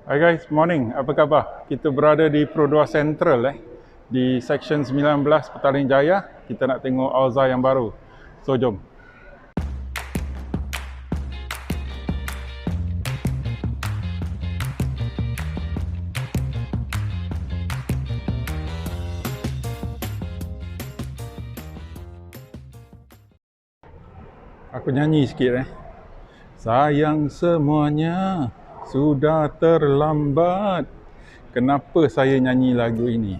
Hi guys, morning. Apa khabar? Kita berada di Pro2 Central di Section 19 Petaling Jaya. Kita nak tengok Alza yang baru. So jom. Aku nyanyi sikit Sayang semuanya sudah terlambat. Kenapa saya nyanyi lagu ini?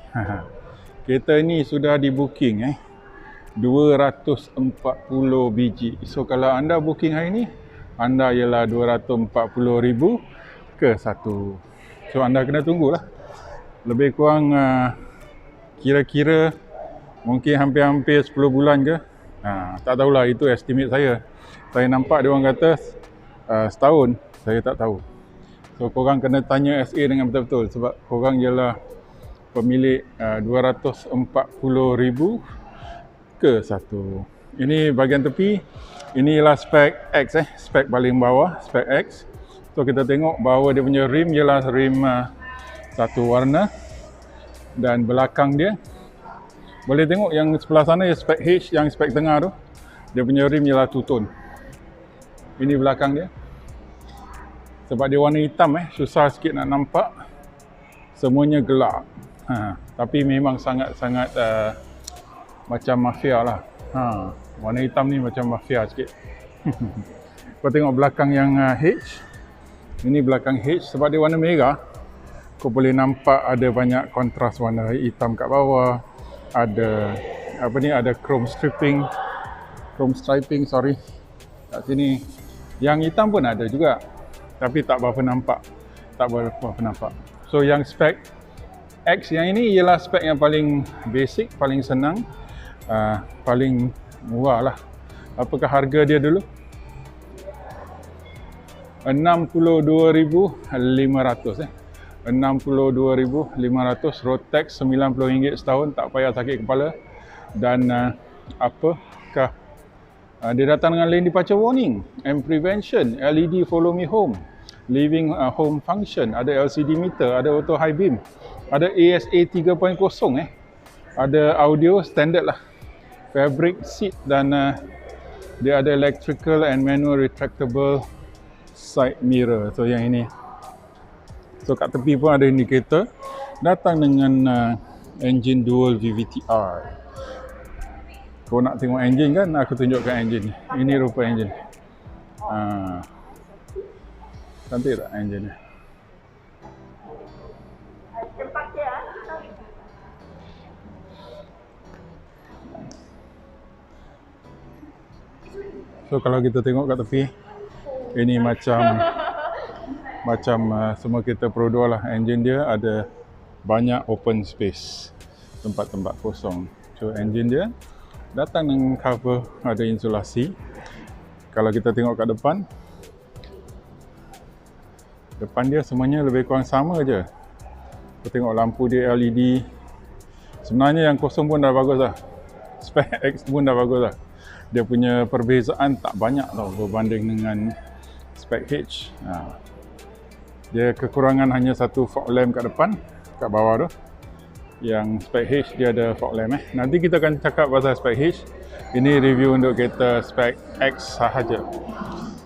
Kereta ni sudah di booking 240 biji. So kalau anda booking hari ni, anda ialah 240,000 ke satu. So anda kena tunggulah. Lebih kurang kira-kira mungkin hampir-hampir 10 bulan ke. Tak tahulah, itu estimate saya. Saya nampak dia orang kata setahun, saya tak tahu. So korang kena tanya SA dengan betul-betul sebab korang ialah pemilik 240,000 ke satu. Ini bahagian tepi, ini ialah spek X spek paling bawah, spek X. So kita tengok bahawa dia punya rim ialah rim satu warna dan belakang dia boleh tengok yang sebelah sana ya spek H, yang spek tengah tu dia punya rim ialah two tone. Ini belakang dia. Sebab dia warna hitam susah sikit nak nampak. Semuanya gelap. Tapi memang sangat-sangat macam mafia lah. Warna hitam ni macam mafia sikit. Kau tengok belakang yang H. Ini belakang H sebab dia warna merah. Kau boleh nampak ada banyak kontras warna hitam kat bawah. Ada ada chrome striping kat sini. Yang hitam pun ada juga, tapi tak berapa nampak. So yang spek X yang ini ialah spek yang paling basic, paling senang, paling murah lah. Apakah harga dia dulu? 62,500 62,500. Road tax RM90 setahun, tak payah sakit kepala. Dan apakah dia datang dengan lane departure warning and prevention, LED follow me home, living home function, ada LCD meter, ada auto high beam, ada ASA 3.0 ada audio standard lah, fabric seat, dan dia ada electrical and manual retractable side mirror. So yang ini, so kat tepi pun ada indikator. Datang dengan engine dual VVT-R. Kau nak tengok engine kan? Aku tunjukkan engine. Ini rupa engine. Cantik tak engine ni? So kalau kita tengok kat tepi, ini macam semua kereta Pro2 lah. Engine dia ada banyak open space, tempat-tempat kosong. So engine dia datang dengan cover, ada insulasi. Kalau kita tengok kat depan dia semuanya lebih kurang sama je. Kita tengok lampu dia LED. Sebenarnya yang kosong pun dah bagus lah. Spek X pun dah bagus lah. Dia punya perbezaan tak banyak tau berbanding dengan spek H. Dia kekurangan hanya satu fog lamp kat depan, kat bawah tu. Yang spek H dia ada fog lamp Nanti kita akan cakap pasal spek H. Ini review untuk kereta spek X sahaja.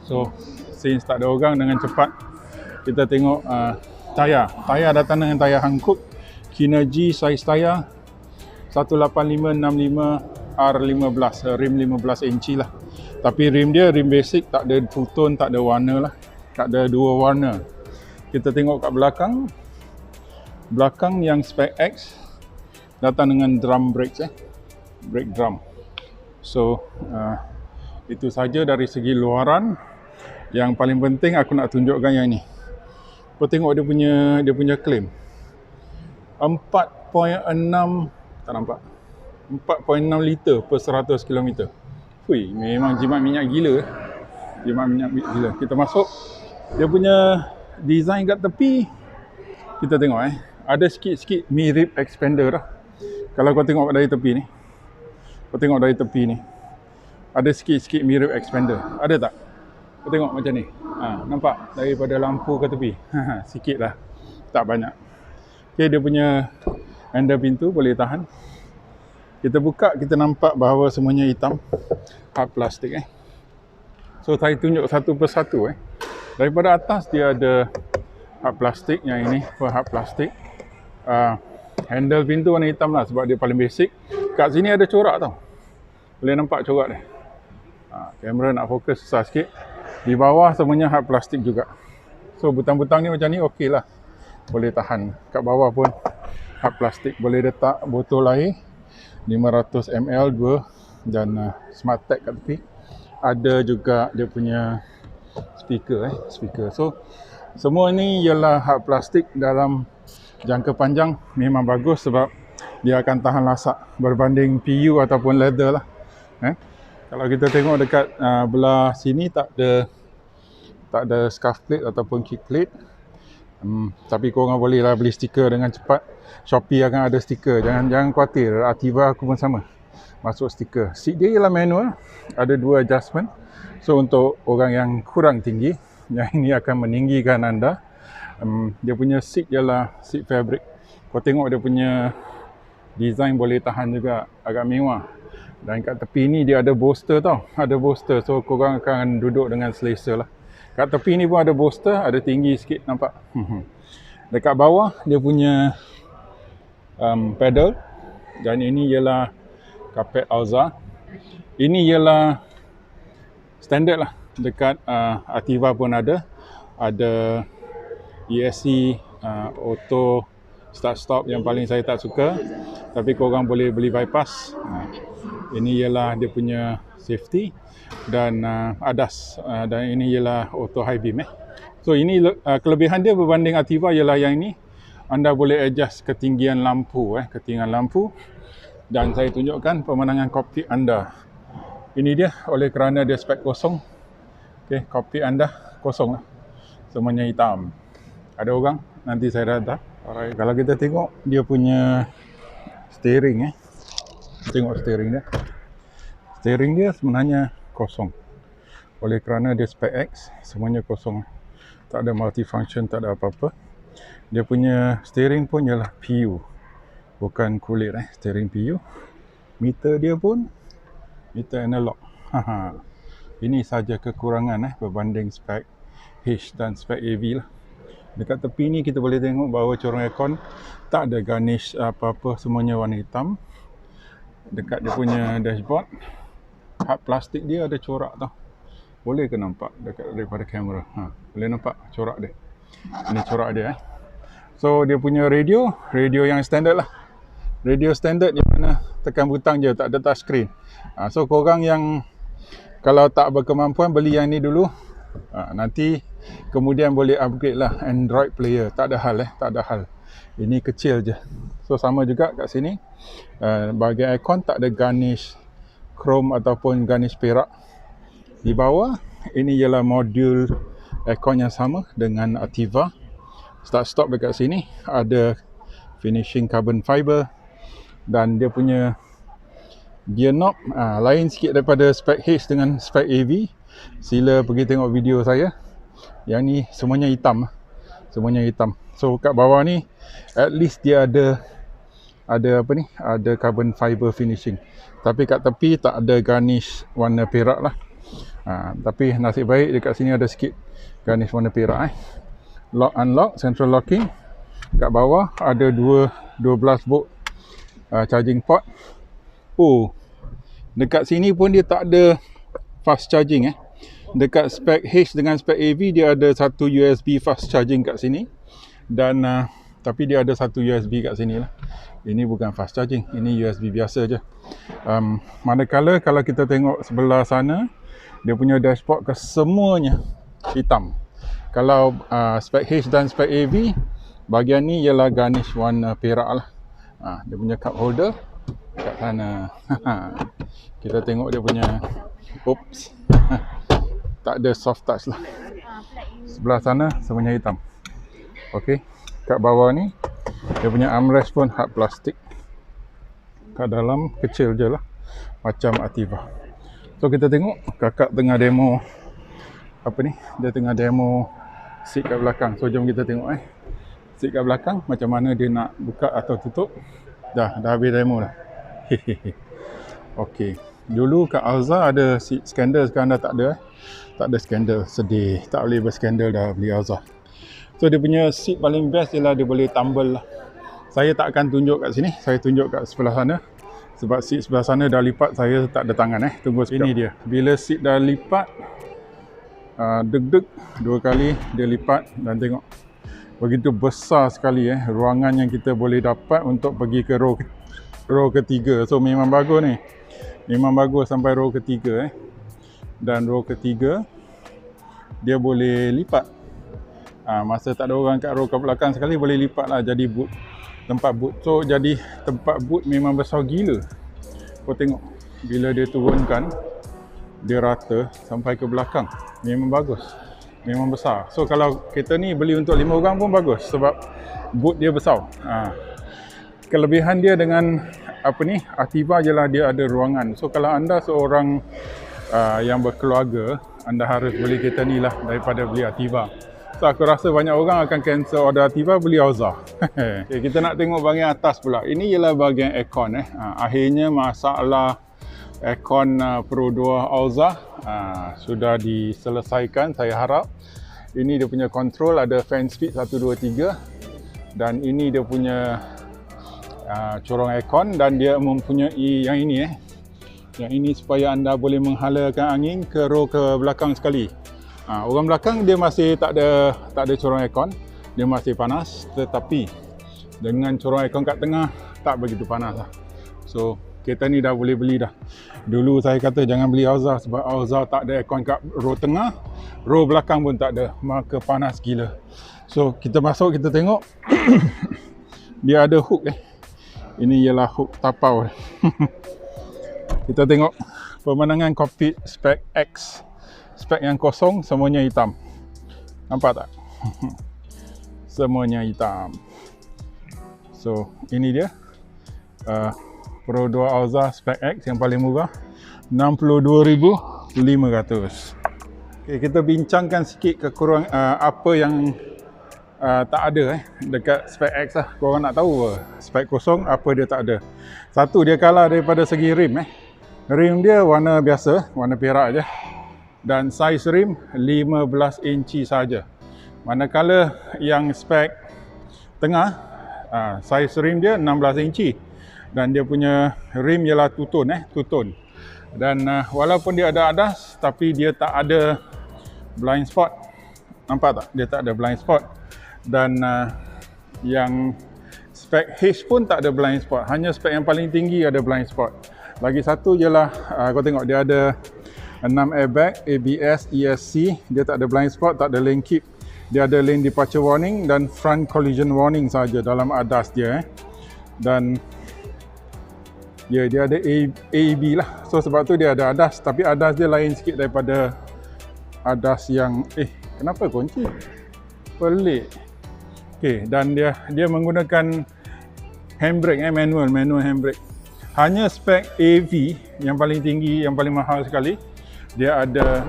So since tak ada orang, dengan cepat kita tengok tayar. Tayar datang dengan tayar Hankook Kinergy, saiz tayar 185/65 R15, rim 15 inci lah. Tapi rim dia rim basic, tak ada two tone, tak ada warna lah, tak ada dua warna. Kita tengok kat belakang yang spek X datang dengan drum brakes brake drum. So itu saja dari segi luaran. Yang paling penting aku nak tunjukkan yang ni. Kau tengok dia punya claim 4.6, tak nampak, 4.6 liter per 100 km. Memang jimat minyak gila. Kita masuk, dia punya design kat tepi. Kita tengok ada sikit-sikit mirip expander lah. Kalau kau tengok dari tepi ni, ada sikit-sikit mirip expander. Ada tak? Kau tengok macam ni. Nampak daripada lampu ke tepi. Sikit lah. tak banyak. Okay, dia punya handle pintu boleh tahan. Kita buka, kita nampak bahawa semuanya hitam, hard plastik So saya tunjuk satu persatu Daripada atas dia ada hard plastik, yang ini hard plastik. Handle pintu warna hitam lah sebab dia paling basic. Kat sini ada corak tau. Boleh nampak corak dia. Kamera nak fokus susah sikit. Di bawah semuanya hard plastik juga. So butang-butang ni macam ni okey lah. Boleh tahan. Kat bawah pun hard plastik. Boleh letak botol air 500 ml 2 dan smart tag kat tepi. Ada juga dia punya speaker. So semua ni ialah hard plastik. Dalam jangka panjang memang bagus sebab dia akan tahan lasak berbanding PU ataupun leather lah. Kalau kita tengok dekat belah sini tak ada scuff plate ataupun kick plate. Tapi korang boleh lah beli stiker dengan cepat. Shopee akan ada stiker. Jangan khawatir. Ativa aku pun sama. Masuk stiker. Seat dia ialah manual. Ada 2 adjustment. So untuk orang yang kurang tinggi, yang ini akan meninggikan anda. Dia punya seat ialah seat fabric. Kau tengok dia punya design boleh tahan juga, agak mewah. Dan kat tepi ni dia ada bolster tau. Ada bolster. So korang akan duduk dengan selesa lah. Kat tepi ni pun ada bolster, ada tinggi sikit nampak. Dekat bawah dia punya pedal. Dan ini ialah kapet Alza. Ini ialah standard lah. Dekat Ativa pun ada. Ada ESC auto start stop yang paling saya tak suka. Tapi korang boleh beli bypass. Ini ialah dia punya safety. Dan ADAS. Dan ini ialah auto high beam So ini kelebihan dia berbanding Ativa ialah yang ini anda boleh adjust ketinggian lampu dan saya tunjukkan pemandangan kokpit anda. Ini dia oleh kerana dia spek kosong. Okey, kokpit anda kosong lah. Semuanya hitam. Ada orang nanti saya datang. Alright, kalau kita tengok dia punya steering Tengok steering dia. Steering dia sebenarnya kosong. Oleh kerana dia spek X, semuanya kosong. Tak ada multifunction, tak ada apa-apa. Dia punya steering pun ialah PU. Bukan kulit steering PU. Meter dia pun meter analog. Ini saja kekurangan berbanding spek H dan spek AV lah. Dekat tepi ni kita boleh tengok bahawa corong aircon tak ada garnish apa-apa, semuanya warna hitam. Dekat dia punya dashboard, hard plastik dia ada corak tau. Boleh ke nampak daripada kamera? Boleh nampak corak dia. Ini corak dia So dia punya radio yang standard lah. Radio standard di mana tekan butang je, tak ada touchscreen. So korang yang kalau tak berkemampuan beli yang ni dulu. Nanti kemudian boleh upgrade lah Android player. Tak ada hal Ini kecil je. So sama juga kat sini. Bahagian aircon tak ada garnish chrome ataupun garnish perak. Di bawah ini ialah modul aircon yang sama dengan Ativa. Start stop dekat sini ada finishing carbon fiber dan dia punya gear knob lain sikit daripada spek H dengan spek AV. Sila pergi tengok video saya. Yang ni semuanya hitam. So kat bawah ni at least dia ada carbon fiber finishing. Tapi kat tepi tak ada garnish warna perak lah. Tapi nasib baik dekat sini ada sikit garnish warna perak Lock unlock, central locking. Kat bawah ada 12 volt charging port. Dekat sini pun dia tak ada fast charging Dekat spek H dengan spek AV dia ada satu USB fast charging kat sini. Dan tapi dia ada satu USB kat sini lah. Ini bukan fast charging, ini USB biasa je. Manakala kalau kita tengok sebelah sana, dia punya dashboard kesemuanya hitam. Kalau spek H dan spek AV, bahagian ni ialah garnish warna perak lah. Dia punya cup holder kat sana. Kita tengok dia punya tak ada soft touch lah. Sebelah sana semuanya hitam. Okey, kat bawah ni dia punya armrest pun hard plastik. Kat dalam kecil je lah, macam Ativa. So kita tengok kakak tengah demo dia tengah demo seat kat belakang. So jom kita tengok seat kat belakang, macam mana dia nak buka atau tutup. Dah habis demo dah. Okey. Dulu kat Alza ada seat scandal, sekarang dah tak ada. Tak ada skandal, sedih. Tak boleh berskandal dah beli Alza. So dia punya seat paling best ialah dia boleh tumble lah. Saya tak akan tunjuk kat sini, saya tunjuk kat sebelah sana. Sebab seat sebelah sana dah lipat, saya tak ada tangan tunggu sekejap. Ini dia. Bila seat dah lipat, deg-deg 2 kali dia lipat dan tengok. Begitu besar sekali ruangan yang kita boleh dapat untuk pergi ke row ketiga. So memang bagus ni. Memang bagus sampai row ketiga Dan row ketiga dia boleh lipat. Masa tak ada orang kat row kat belakang sekali boleh lipat lah jadi boot. Tempat boot. So jadi tempat boot memang besar gila. Kau tengok bila dia turunkan dia rata sampai ke belakang. Memang bagus. Memang besar. So kalau kereta ni beli untuk 5 orang pun bagus sebab boot dia besar. Kelebihan dia dengan Ativa jelah dia ada ruangan. So kalau anda seorang yang berkeluarga, anda harus beli kereta ni lah daripada beli Ativa. So aku rasa banyak orang akan cancel order Ativa, beli Alza. Okay, kita nak tengok bahagian atas pula. Ini ialah bahagian aircon akhirnya masalah aircon Pro 2 Alza sudah diselesaikan, saya harap. Ini dia punya control, ada fan speed 1, 2, 3 dan ini dia punya corong aircon dan dia mempunyai yang ini yang ini supaya anda boleh menghalakan angin ke row ke belakang sekali. Orang belakang dia masih tak ada corong aircon, dia masih panas, tetapi dengan corong aircon kat tengah tak begitu panas lah. So kereta ni dah boleh beli dah. Dulu saya kata jangan beli Alza sebab Alza tak ada aircon kat row tengah, row belakang pun tak ada, maka panas gila. So kita masuk, kita tengok dia ada hook Ini ialah hook tapau. Kita tengok pemandangan kokpit spek X. Spek yang kosong semuanya hitam. Nampak tak? Semuanya hitam. So ini dia Pro 2 Alza spek X yang paling murah, 62,500. Okay, kita bincangkan sikit kekurangan apa yang tak ada dekat spek X lah. Korang nak tahu spek kosong apa dia tak ada. Satu, dia kalah daripada segi rim Rim dia warna biasa, warna perak je. Dan saiz rim 15 inci saja. Manakala yang spek tengah saiz rim dia 16 inci. Dan dia punya rim ialah two-tone. Dan walaupun dia ada adas, tapi dia tak ada blind spot. Nampak tak? Dia tak ada blind spot. Dan yang spek H pun tak ada blind spot. Hanya spek yang paling tinggi ada blind spot. Lagi satu ialah kau tengok dia ada 6 airbag, ABS, ESC. Dia tak ada blind spot, tak ada lane keep. Dia ada lane departure warning dan front collision warning saja dalam adas dia Dan dia ada AEB lah. So sebab tu dia ada adas, tapi adas dia lain sikit daripada adas yang kenapa kunci? Pelik. Okey, dan dia menggunakan handbrake manual handbrake. Hanya spek AV yang paling tinggi, yang paling mahal sekali, dia ada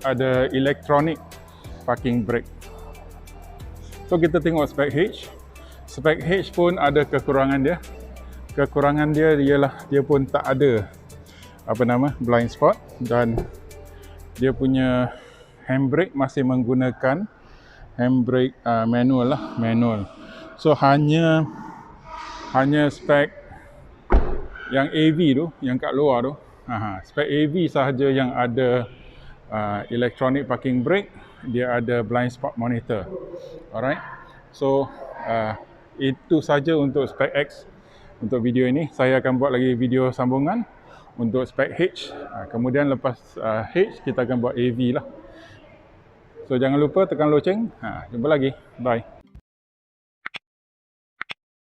ada electronic parking brake. So kita tengok spek H. Spek H pun ada kekurangan dia. Kekurangan dia ialah dia pun tak ada blind spot dan dia punya handbrake masih menggunakan handbrake manual. So hanya spek yang AV tu, yang kat luar tu, spek AV sahaja yang ada electronic parking brake, dia ada blind spot monitor. Alright. So itu saja untuk spek X. Untuk video ini, saya akan buat lagi video sambungan untuk spek H. Kemudian lepas H, kita akan buat AV lah. So jangan lupa tekan loceng. Jumpa lagi. Bye.